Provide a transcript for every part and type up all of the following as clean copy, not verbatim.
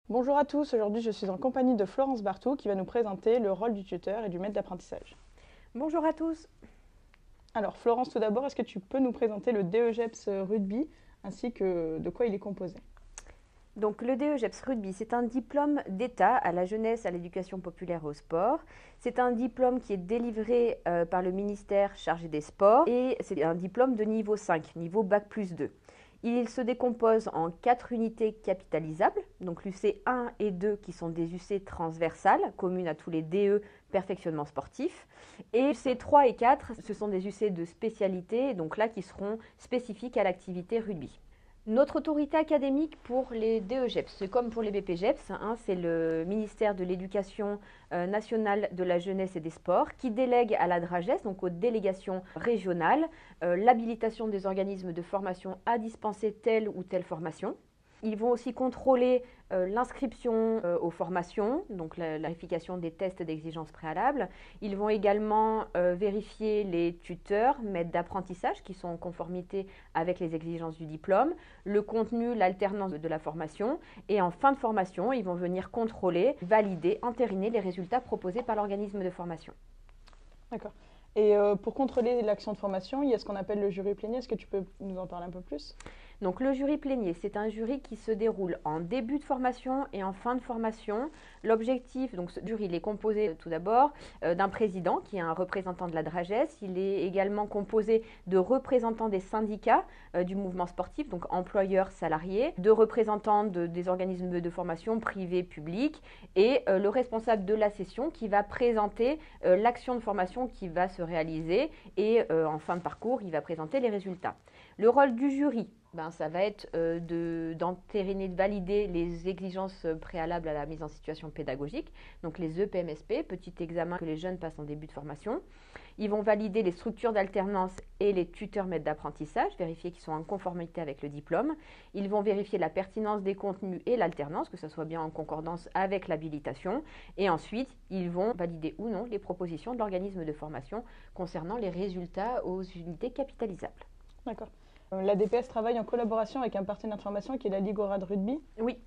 Bonjour à tous, aujourd'hui je suis en compagnie de Florence Bartou qui va nous présenter le rôle du tuteur et du maître d'apprentissage. Bonjour à tous. Alors Florence, tout d'abord, est-ce que tu peux nous présenter le DEGEPS Rugby ainsi que de quoi il est composé? Donc le DEGEPS Rugby, c'est un diplôme d'État à la jeunesse, à l'éducation populaire et au sport. C'est un diplôme qui est délivré par le ministère chargé des sports et c'est un diplôme de niveau 5, niveau Bac+2. Il se décompose en 4 unités capitalisables, donc l'UC 1 et 2 qui sont des UC transversales, communes à tous les DE perfectionnement sportif. Et UC 3 et 4, ce sont des UC de spécialité, donc là qui seront spécifiques à l'activité rugby. Notre autorité académique pour les DEGEPS, c'est comme pour les BPGEPS, c'est le ministère de l'Éducation nationale, de la jeunesse et des sports qui délègue à la DRAGES, donc aux délégations régionales, l'habilitation des organismes de formation à dispenser telle ou telle formation. Ils vont aussi contrôler l'inscription aux formations, donc la vérification des tests d'exigence préalable. Ils vont également vérifier les tuteurs, maîtres d'apprentissage qui sont en conformité avec les exigences du diplôme, le contenu, l'alternance de la formation. Et en fin de formation, ils vont venir contrôler, valider, entériner les résultats proposés par l'organisme de formation. D'accord. Et pour contrôler l'action de formation, il y a ce qu'on appelle le jury plénier. Est-ce que tu peux nous en parler un peu plus? Donc le jury plénier, c'est un jury qui se déroule en début de formation et en fin de formation. L'objectif, donc ce jury, il est composé tout d'abord d'un président qui est un représentant de la DRAGES. Il est également composé de représentants des syndicats du mouvement sportif, donc employeurs, salariés, de représentants des organismes de formation privés, publics et le responsable de la session qui va présenter l'action de formation qui va se réaliser et en fin de parcours, il va présenter les résultats. Le rôle du jury, ça va être d'entériner, de valider les exigences préalables à la mise en situation pédagogique, donc les EPMSP, petit examen que les jeunes passent en début de formation. Ils vont valider les structures d'alternance et les tuteurs maîtres d'apprentissage, vérifier qu'ils sont en conformité avec le diplôme. Ils vont vérifier la pertinence des contenus et l'alternance, que ce soit bien en concordance avec l'habilitation. Et ensuite, ils vont valider ou non les propositions de l'organisme de formation concernant les résultats aux unités capitalisables. D'accord. La DPS travaille en collaboration avec un partenaire de formation qui est la Ligue Aura de rugby. Oui.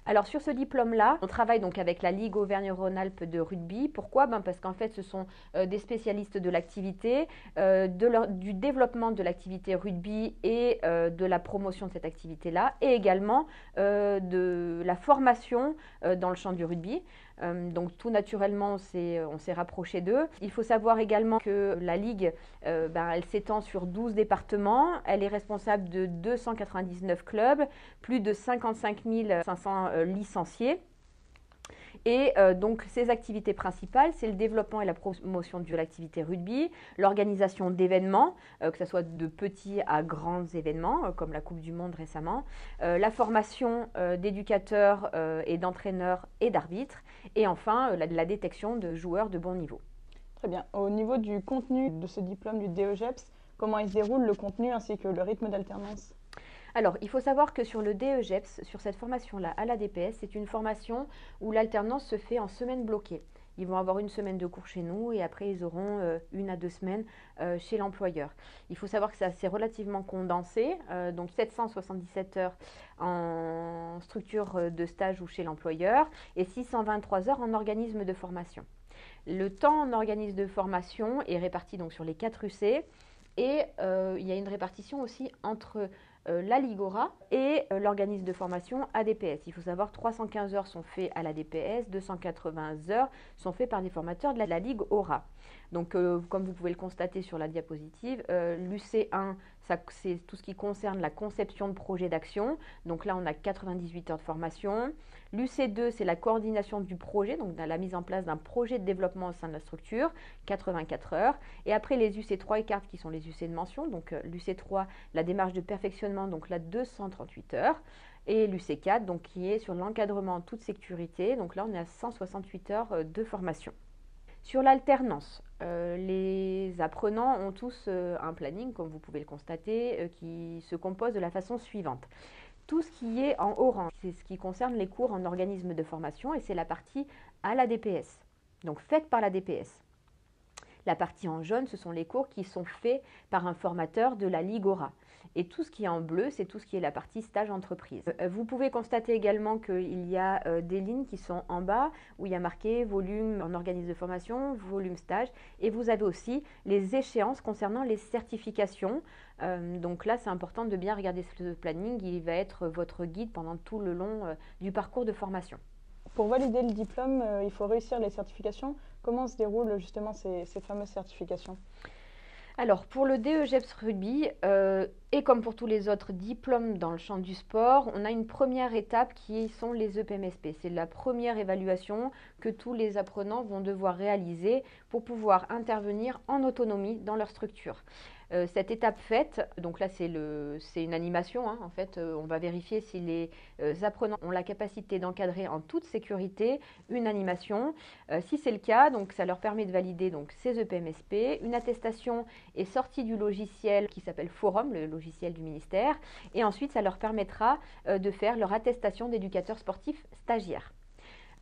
Alors sur ce diplôme-là, on travaille donc avec la Ligue Auvergne-Rhône-Alpes de rugby. Pourquoi? Parce qu'en fait, ce sont des spécialistes de l'activité, du développement de l'activité rugby et de la promotion de cette activité-là, et également de la formation dans le champ du rugby. Donc tout naturellement, on s'est rapproché d'eux. Il faut savoir également que la Ligue, elle s'étend sur 12 départements. Elle est responsable de 299 clubs, plus de 55 500 licenciés. Et donc, ses activités principales, c'est le développement et la promotion de l'activité rugby, l'organisation d'événements, que ce soit de petits à grands événements, comme la Coupe du Monde récemment, la formation d'éducateurs et d'entraîneurs et d'arbitres, et enfin, la détection de joueurs de bon niveau. Très bien. Au niveau du contenu de ce diplôme du DEGEPS, comment il se déroule le contenu ainsi que le rythme d'alternance? Alors, il faut savoir que sur le DEGEPS, sur cette formation-là à la DPS, c'est une formation où l'alternance se fait en semaine bloquée. Ils vont avoir une semaine de cours chez nous et après ils auront 1 à 2 semaines chez l'employeur. Il faut savoir que c'est relativement condensé, donc 777 heures en structure de stage ou chez l'employeur et 623 heures en organisme de formation. Le temps en organisme de formation est réparti donc sur les 4 UC et il y a une répartition aussi entre la Ligora et l'organisme de formation ADPS. Il faut savoir que 315 heures sont faites à la DPS, 280 heures sont faites par des formateurs de la Ligue Aura. Donc, comme vous pouvez le constater sur la diapositive, l'UC1, c'est tout ce qui concerne la conception de projets d'action. Donc là, on a 98 heures de formation. L'UC2, c'est la coordination du projet, donc la mise en place d'un projet de développement au sein de la structure, 84 heures. Et après, les UC3 et 4 qui sont les UC de mention, donc l'UC3, la démarche de perfectionnement, donc là, 238 heures. Et l'UC4, donc qui est sur l'encadrement en toute sécurité, donc là, on est à 168 heures de formation. Sur l'alternance, les apprenants ont tous un planning, comme vous pouvez le constater, qui se compose de la façon suivante. Tout ce qui est en orange, c'est ce qui concerne les cours en organisme de formation et c'est la partie à la DPS, donc faite par la DPS. La partie en jaune, ce sont les cours qui sont faits par un formateur de la Ligue Aura. Et tout ce qui est en bleu, c'est tout ce qui est la partie stage entreprise. Vous pouvez constater également qu'il y a des lignes qui sont en bas où il y a marqué volume en organisme de formation, volume stage. Et vous avez aussi les échéances concernant les certifications. Donc là, c'est important de bien regarder ce planning. Il va être votre guide pendant tout le long du parcours de formation. Pour valider le diplôme, il faut réussir les certifications. Comment se déroulent justement ces fameuses certifications? Alors, pour le DEGEPS Rugby, et comme pour tous les autres diplômes dans le champ du sport, on a une première étape qui sont les EPMSP. C'est la première évaluation que tous les apprenants vont devoir réaliser pour pouvoir intervenir en autonomie dans leur structure. Cette étape faite, donc là c'est une animation, hein, en fait, on va vérifier si les apprenants ont la capacité d'encadrer en toute sécurité une animation. Si c'est le cas, donc ça leur permet de valider donc, ces EPMSP. Une attestation est sortie du logiciel qui s'appelle Forum, le logiciel du ministère, et ensuite ça leur permettra de faire leur attestation d'éducateur sportif stagiaire.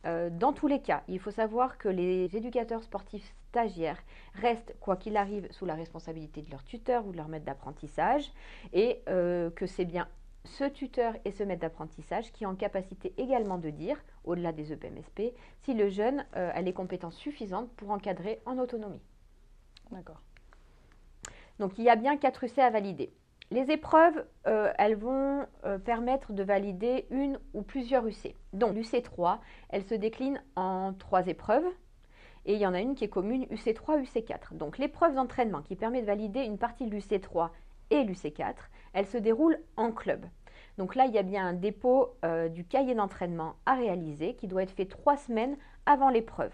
Dans tous les cas, il faut savoir que les éducateurs sportifs stagiaires restent, quoi qu'il arrive, sous la responsabilité de leur tuteur ou de leur maître d'apprentissage et que c'est bien ce tuteur et ce maître d'apprentissage qui est en capacité également de dire, au-delà des EPMSP, si le jeune a les compétences suffisantes pour encadrer en autonomie. D'accord. Donc il y a bien 4 UC à valider. Les épreuves, elles vont permettre de valider une ou plusieurs UC. Donc l'UC3, elle se décline en 3 épreuves et il y en a une qui est commune UC3, UC4. Donc l'épreuve d'entraînement qui permet de valider une partie de l'UC3 et l'UC4, elle se déroule en club. Donc là, il y a bien un dépôt du cahier d'entraînement à réaliser qui doit être fait 3 semaines avant l'épreuve.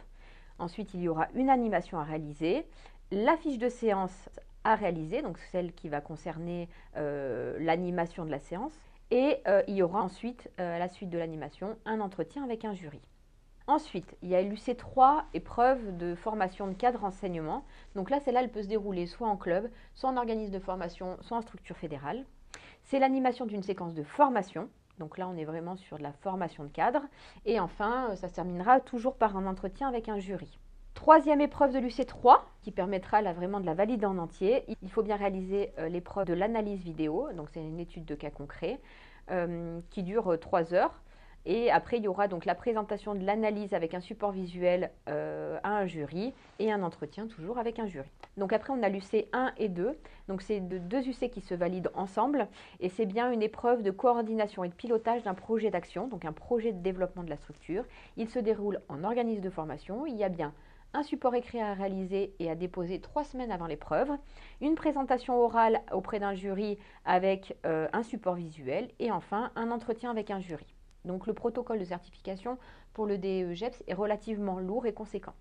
Ensuite, il y aura une animation à réaliser, la fiche de séance à réaliser, donc celle qui va concerner l'animation de la séance. Et il y aura ensuite, à la suite de l'animation, un entretien avec un jury. Ensuite, il y a l'UC3, épreuve de formation de cadre enseignement. Donc là, celle-là, elle peut se dérouler soit en club, soit en organisme de formation, soit en structure fédérale. C'est l'animation d'une séquence de formation. Donc là, on est vraiment sur de la formation de cadre. Et enfin, ça se terminera toujours par un entretien avec un jury. Troisième épreuve de l'UC3, qui permettra là, vraiment de la valider en entier. Il faut bien réaliser l'épreuve de l'analyse vidéo, donc c'est une étude de cas concret, qui dure 3 heures. Et après, il y aura donc la présentation de l'analyse avec un support visuel à un jury et un entretien toujours avec un jury. Donc après, on a l'UC 1 et 2. Donc c'est 2 UC qui se valident ensemble et c'est bien une épreuve de coordination et de pilotage d'un projet d'action, donc un projet de développement de la structure. Il se déroule en organisme de formation. Il y a bien un support écrit à réaliser et à déposer 3 semaines avant l'épreuve, une présentation orale auprès d'un jury avec un support visuel et enfin un entretien avec un jury. Donc le protocole de certification pour le DEGEPS est relativement lourd et conséquent.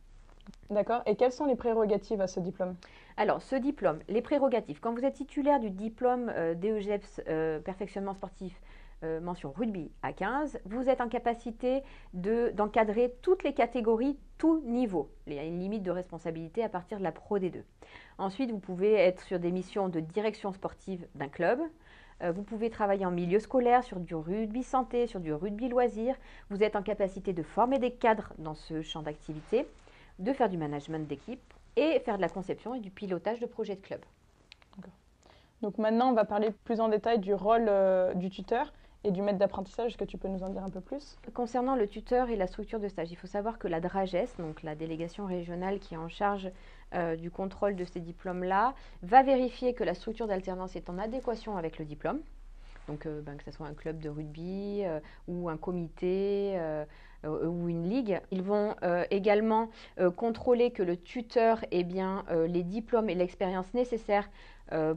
D'accord. Et quelles sont les prérogatives à ce diplôme? Alors, ce diplôme, les prérogatives. Quand vous êtes titulaire du diplôme DEGEPS perfectionnement sportif mention rugby à 15, vous êtes en capacité d'encadrer toutes les catégories, tout niveau. Il y a une limite de responsabilité à partir de la Pro D2. Ensuite, vous pouvez être sur des missions de direction sportive d'un club. Vous pouvez travailler en milieu scolaire, sur du rugby santé, sur du rugby loisir. Vous êtes en capacité de former des cadres dans ce champ d'activité, de faire du management d'équipe et faire de la conception et du pilotage de projets de club. Donc maintenant, on va parler plus en détail du rôle du tuteur et du maître d'apprentissage. Est-ce que tu peux nous en dire un peu plus? Concernant le tuteur et la structure de stage, il faut savoir que la DRAGES, donc la délégation régionale qui est en charge du contrôle de ces diplômes-là, va vérifier que la structure d'alternance est en adéquation avec le diplôme. Donc que ce soit un club de rugby ou un comité ou une ligue. Ils vont également contrôler que le tuteur ait bien les diplômes et l'expérience nécessaires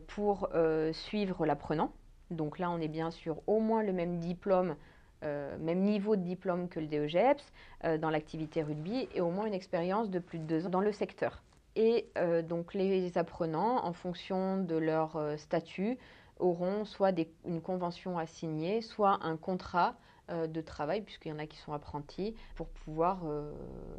pour suivre l'apprenant. Donc là, on est bien sur au moins le même diplôme, même niveau de diplôme que le DEGEPS dans l'activité rugby et au moins une expérience de plus de 2 ans dans le secteur. Et donc les apprenants, en fonction de leur statut, auront soit une convention à signer, soit un contrat de travail, puisqu'il y en a qui sont apprentis, pour pouvoir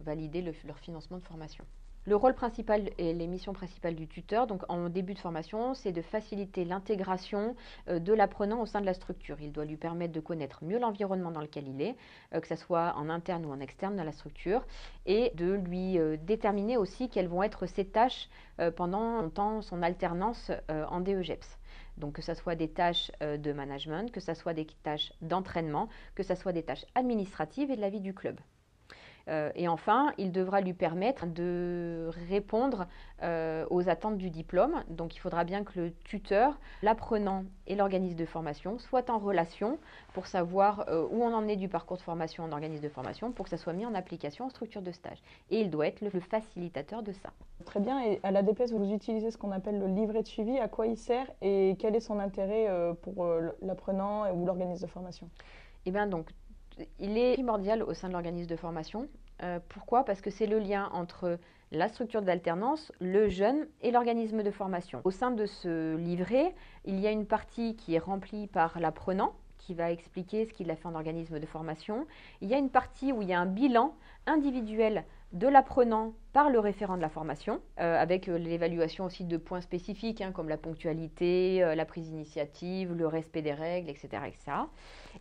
valider leur financement de formation. Le rôle principal et les missions principales du tuteur, donc en début de formation, c'est de faciliter l'intégration de l'apprenant au sein de la structure. Il doit lui permettre de connaître mieux l'environnement dans lequel il est, que ce soit en interne ou en externe dans la structure, et de lui déterminer aussi quelles vont être ses tâches pendant son alternance en DEGEPS. Donc que ce soit des tâches de management, que ce soit des tâches d'entraînement, que ce soit des tâches administratives et de la vie du club. Et enfin, il devra lui permettre de répondre aux attentes du diplôme. Donc il faudra bien que le tuteur, l'apprenant et l'organisme de formation soient en relation pour savoir où on en est du parcours de formation en organisme de formation pour que ça soit mis en application en structure de stage. Et il doit être le facilitateur de ça. Très bien. Et à l'ADPS, vous utilisez ce qu'on appelle le livret de suivi. À quoi il sert et quel est son intérêt pour l'apprenant ou l'organisme de formation? Eh bien donc, il est primordial au sein de l'organisme de formation. Pourquoi? Parce que c'est le lien entre la structure d'alternance, le jeune et l'organisme de formation. Au sein de ce livret, il y a une partie qui est remplie par l'apprenant, qui va expliquer ce qu'il a fait en organisme de formation. Il y a une partie où il y a un bilan individuel de l'apprenant par le référent de la formation, avec l'évaluation aussi de points spécifiques, comme la ponctualité, la prise d'initiative, le respect des règles, etc., etc.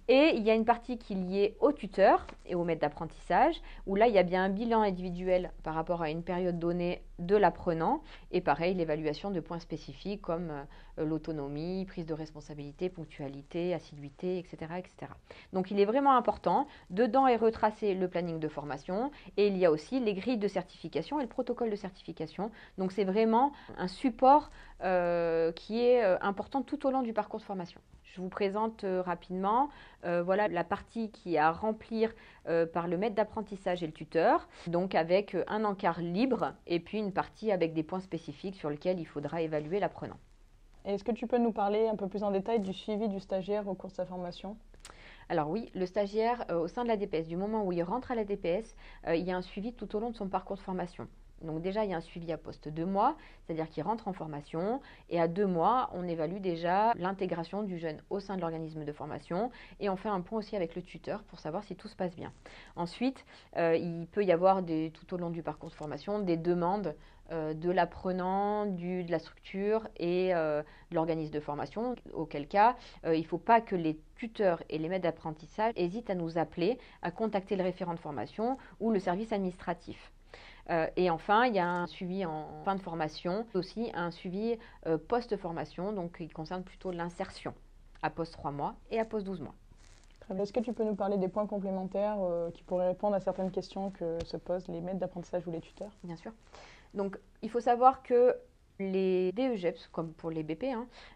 Et il y a une partie qui est liée au tuteur et au maître d'apprentissage, où là, il y a bien un bilan individuel par rapport à une période donnée de l'apprenant, et pareil, l'évaluation de points spécifiques comme l'autonomie, prise de responsabilité, ponctualité, assiduité, etc., etc. Donc, il est vraiment important. Dedans est retracé le planning de formation, et il y a aussi les grilles de certification et le protocole de certification. Donc, c'est vraiment un support qui est important tout au long du parcours de formation. Je vous présente rapidement voilà la partie qui est à remplir par le maître d'apprentissage et le tuteur, donc avec un encart libre et puis une partie avec des points spécifiques sur lesquels il faudra évaluer l'apprenant. Est-ce que tu peux nous parler un peu plus en détail du suivi du stagiaire au cours de sa formation? Alors oui, le stagiaire au sein de la DPS, du moment où il rentre à la DPS, il y a un suivi tout au long de son parcours de formation. Donc déjà, il y a un suivi à poste 2 mois, c'est-à-dire qu'il rentre en formation et à 2 mois, on évalue déjà l'intégration du jeune au sein de l'organisme de formation et on fait un point aussi avec le tuteur pour savoir si tout se passe bien. Ensuite, il peut y avoir tout au long du parcours de formation des demandes de l'apprenant, de la structure et de l'organisme de formation, auquel cas, il ne faut pas que les tuteurs et les maîtres d'apprentissage hésitent à nous appeler, à contacter le référent de formation ou le service administratif. Et enfin, il y a un suivi en fin de formation, aussi un suivi post-formation, donc qui concerne plutôt l'insertion à poste 3 mois et à poste 12 mois. Est-ce que tu peux nous parler des points complémentaires qui pourraient répondre à certaines questions que se posent les maîtres d'apprentissage ou les tuteurs? Bien sûr. Donc, il faut savoir que les DEGEPS, comme pour les BP,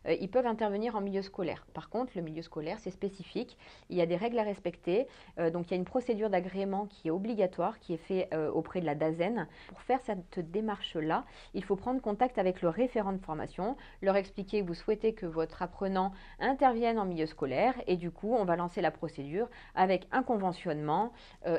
ils peuvent intervenir en milieu scolaire. Par contre, le milieu scolaire, c'est spécifique. Il y a des règles à respecter. Donc, il y a une procédure d'agrément qui est obligatoire, qui est faite auprès de la DAZEN. Pour faire cette démarche-là, il faut prendre contact avec le référent de formation, leur expliquer que vous souhaitez que votre apprenant intervienne en milieu scolaire. Et du coup, on va lancer la procédure avec un conventionnement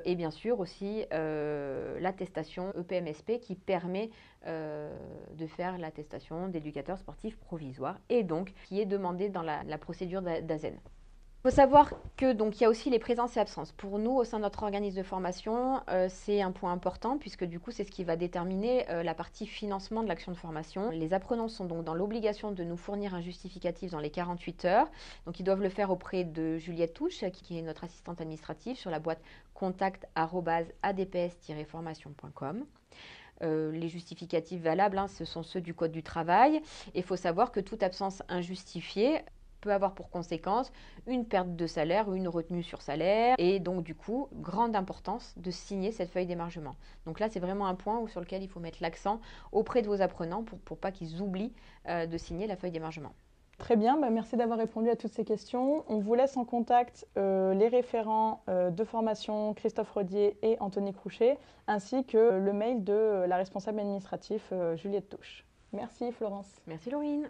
et bien sûr aussi l'attestation EPMSP qui permet de faire l'attestation d'éducateur sportif provisoire et donc qui est demandée dans la procédure d'AZEN. Il faut savoir que donc il y a aussi les présences et absences. Pour nous, au sein de notre organisme de formation, c'est un point important puisque du coup, c'est ce qui va déterminer la partie financement de l'action de formation. Les apprenants sont donc dans l'obligation de nous fournir un justificatif dans les 48 heures. Donc, ils doivent le faire auprès de Juliette Touche, qui est notre assistante administrative, sur la boîte contact@adps-formation.com. Les justificatifs valables, ce sont ceux du Code du travail. Il faut savoir que toute absence injustifiée peut avoir pour conséquence une perte de salaire ou une retenue sur salaire et donc du coup, grande importance de signer cette feuille d'émargement. Donc là, c'est vraiment un point sur lequel il faut mettre l'accent auprès de vos apprenants pour pas qu'ils oublient de signer la feuille d'émargement. Très bien, merci d'avoir répondu à toutes ces questions. On vous laisse en contact les référents de formation Christophe Rodier et Anthony Crouchet, ainsi que le mail de la responsable administrative Juliette Touche. Merci Florence. Merci Laurine.